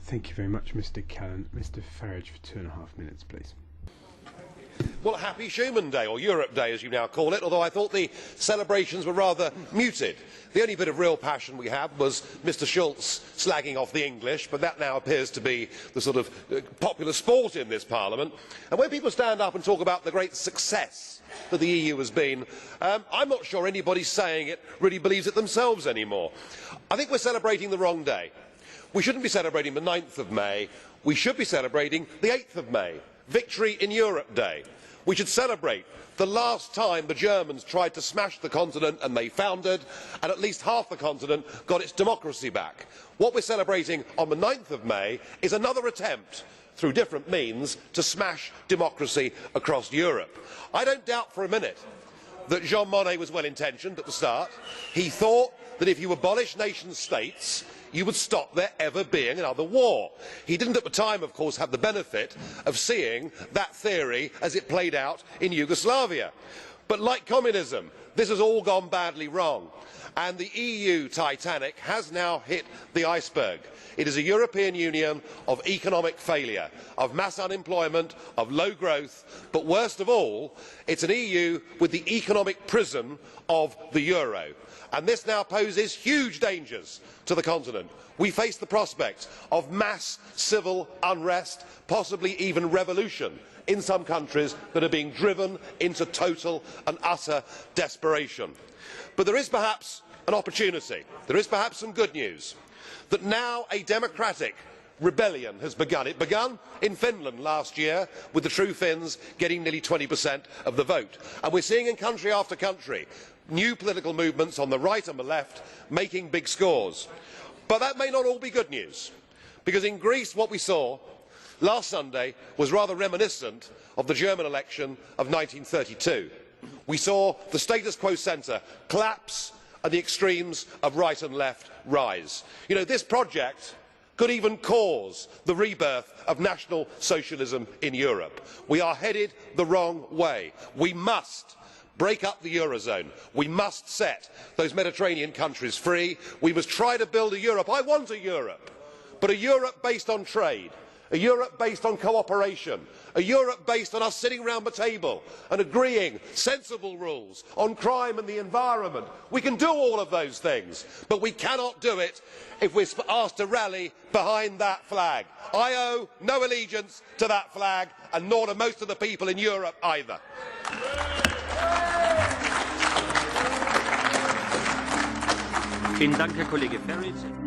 Thank you very much, Mr. Callan. Mr. Farage for 2.5 minutes, please. Well, happy Schuman Day, or Europe Day as you now call it, although I thought the celebrations were rather muted. The only bit of real passion we had was Mr. Schulz slagging off the English, but that now appears to be the sort of popular sport in this Parliament. And when people stand up and talk about the great success that the EU has been, I'm not sure anybody saying it really believes it themselves anymore. I think we're celebrating the wrong day. We shouldn't be celebrating the 9th of May, we should be celebrating the 8th of May, Victory in Europe Day. We should celebrate the last time the Germans tried to smash the continent and they foundered, and at least half the continent got its democracy back. What we're celebrating on the 9th of May is another attempt, through different means, to smash democracy across Europe. I don't doubt for a minute that Jean Monnet was well intentioned at the start. He thought that if you abolish nation states, you would stop there ever being another war. He didn't at the time, of course, have the benefit of seeing that theory as it played out in Yugoslavia. But like communism, this has all gone badly wrong, and the EU titanic has now hit the iceberg. It is a European Union of economic failure, of mass unemployment, of low growth, but worst of all, it's an EU with the economic prison of the euro. And this now poses huge dangers to the continent. We face the prospect of mass civil unrest, possibly even revolution, in some countries that are being driven into total and utter desperation. But there is perhaps an opportunity, there is perhaps some good news, that now a democratic rebellion has begun. It began in Finland last year, with the True Finns getting nearly 20% of the vote. And we're seeing in country after country new political movements on the right and the left making big scores. But that may not all be good news, because in Greece what we saw last Sunday was rather reminiscent of the German election of 1932. We saw the status quo centre collapse and the extremes of right and left rise. You know, this project could even cause the rebirth of National Socialism in Europe. We are headed the wrong way. We must break up the eurozone. We must set those Mediterranean countries free. We must try to build a Europe. I want a Europe, but a Europe based on trade, a Europe based on cooperation, a Europe based on us sitting round the table and agreeing sensible rules on crime and the environment. We can do all of those things, but we cannot do it if we're asked to rally behind that flag. I owe no allegiance to that flag, and nor do most of the people in Europe either. Vielen Dank, Herr Kollege Farage.